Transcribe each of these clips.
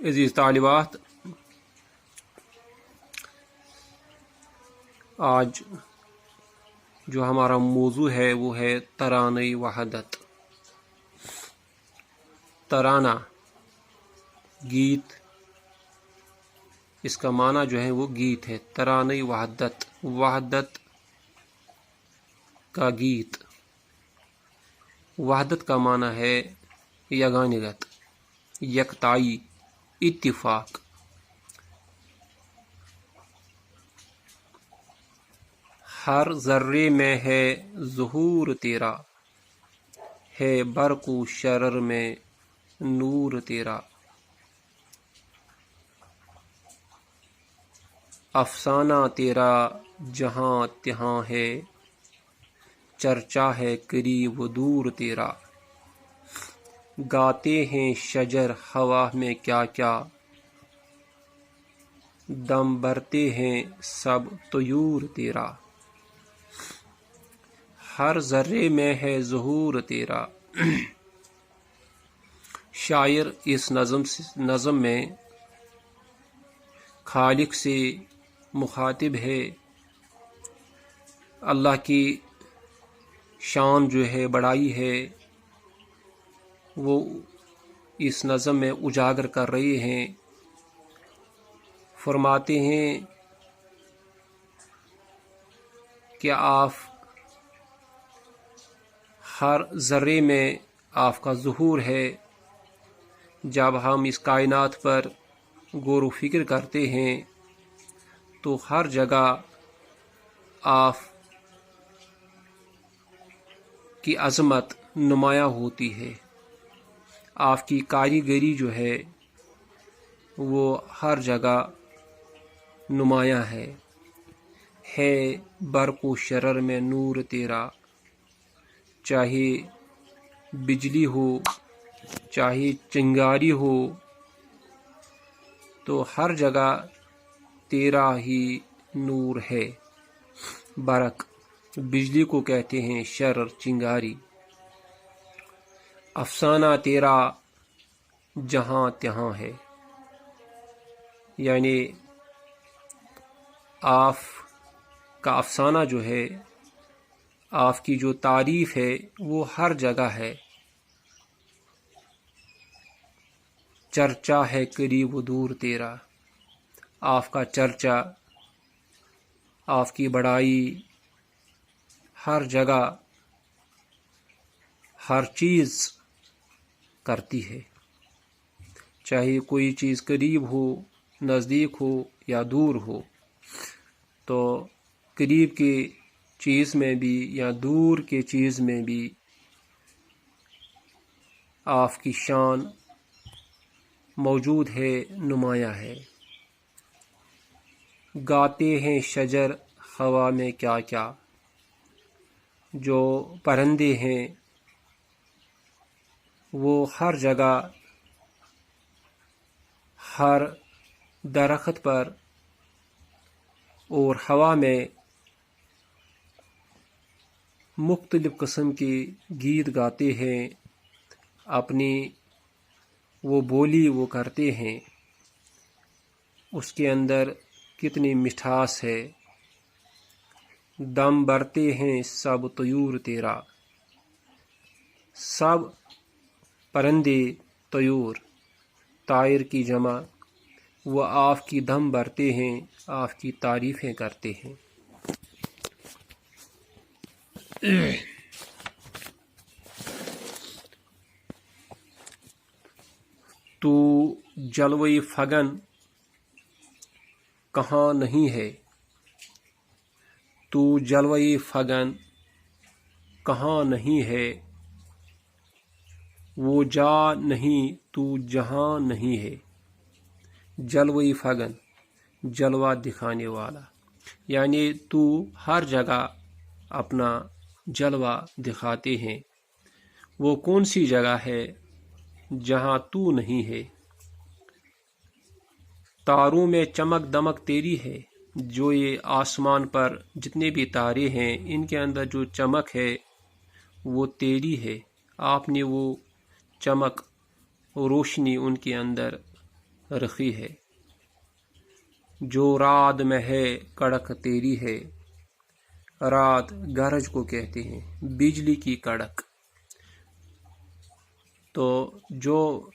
अजीज़ तालिबात, आज जो हमारा मौजू है वो है तराने वहदत। तराना गीत, इसका माना जो है वो गीत है। तराने वहदत, वहदत का गीत। वहदत का माना है यगानियत, यकताई, इत्तिफाक। हर जर्रे में है ज़ुहूर तेरा, है बरक़ु शरर में नूर तेरा। अफसाना तेरा जहाँ तहाँ है, चर्चा है करीब दूर तेरा। गाते हैं शजर हवा में क्या क्या, दम भरते हैं सब तयूर तेरा। हर जर्रे में है ज़ुहूर तेरा। शायर इस नज़म में खालिक से मुखातिब है। अल्लाह की शान जो है, बड़ाई है, वो इस नज़म में उजागर कर रहे हैं। फरमाते हैं कि आप हर ज़र्रे में आपका ज़ुहूर है। जब हम इस कायनात पर गौर व फिक्र करते हैं तो हर जगह आप की अज़मत नुमायाँ होती है। आपकी कारीगरी जो है वो हर जगह नुमायाँ है बरक़ु शरर में नूर तेरा। चाहे बिजली हो, चाहे चिंगारी हो, तो हर जगह तेरा ही नूर है। बरक़ बिजली को कहते हैं, शरर चिंगारी। अफसाना तेरा जहाँ तहाँ है, यानी आप का अफसाना जो है, आपकी जो तारीफ है वो हर जगह है। चर्चा है करीब दूर तेरा, आपका चर्चा, आपकी बड़ाई हर जगह हर चीज़ करती है। चाहे कोई चीज़ करीब हो, नज़दीक हो या दूर हो, तो करीब की चीज़ में भी या दूर के चीज़ में भी आपकी शान मौजूद है, नुमायाँ है। गाते हैं शजर हवा में क्या क्या, जो परिंदे हैं वो हर जगह हर दरख्त पर और हवा में मुख्तलिफ किस्म के गीत गाते हैं। अपनी वो बोली वो करते हैं, उसके अंदर कितनी मिठास है। दम भरते हैं सब तयूर तेरा, सब परिंदे, तयूर, तायर की जमा, वो आपकी दम भरते हैं, आपकी तारीफ़ें करते हैं। तू जलवे फगन कहाँ नहीं है, तू जलवे फगन कहाँ नहीं है। वो जा नहीं तू जहाँ नहीं है। जलवे फगन, जलवा दिखाने वाला, यानी तू हर जगह अपना जलवा दिखाते हैं। वो कौन सी जगह है जहाँ तू नहीं है। तारों में चमक दमक तेरी है, जो ये आसमान पर जितने भी तारे हैं इनके अंदर जो चमक है वो तेरी है। आपने वो चमक रोशनी उनके अंदर رخی ہے، جو رات میں ہے کڑک تیری ہے۔ رات گرج کو کہتے ہیں، بجلی کی کڑک۔ تو جو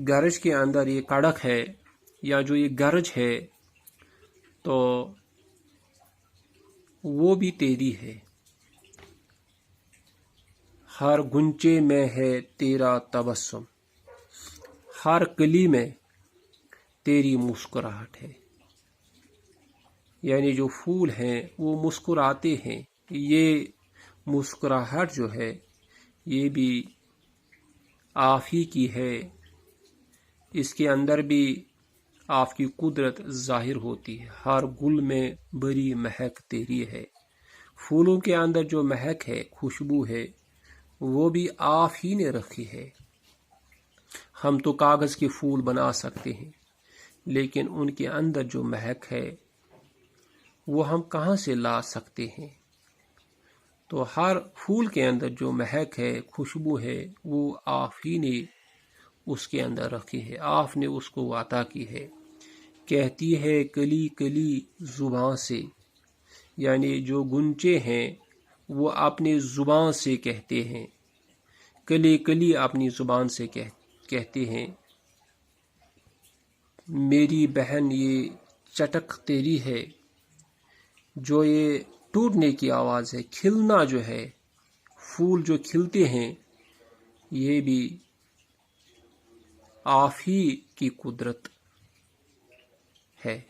گرج کے اندر یہ کڑک ہے یا جو یہ گرج ہے تو وہ بھی تیری ہے۔ ہر گنچے میں ہے تیرا تبسم، ہر کلی میں تیری مسکراہٹ ہے۔ یعنی جو پھول ہیں وہ مسکراتے ہیں، یہ مسکراہٹ جو ہے یہ بھی آپ ہی کی ہے، اس کے اندر بھی آپ کی قدرت ظاہر ہوتی ہے۔ ہر گل میں بری مہک تیری ہے، پھولوں کے اندر جو مہک ہے، خوشبو ہے، وہ بھی آپ ہی نے رکھی ہے۔ ہم تو کاغذ کے پھول بنا سکتے ہیں، لیکن ان کے اندر جو مہک ہے وہ ہم کہاں سے لا سکتے ہیں؟ تو ہر پھول کے اندر جو مہک ہے، خوشبو ہے، وہ آپ ہی نے اس کے اندر رکھی ہے، آپ نے اس کو عطا کی ہے۔ کہتی ہے کلی کلی زباں سے، یعنی جو گنچے ہیں وہ اپنی زبان سے کہتے ہیں، کلی کلی اپنی زبان سے کہتے ہیں میری بہن یہ چٹک تیری ہے۔ جو یہ ٹوٹنے کی آواز ہے، کھلنا جو ہے، پھول جو کھلتے ہیں، یہ بھی آپ ہی کی قدرت ہے۔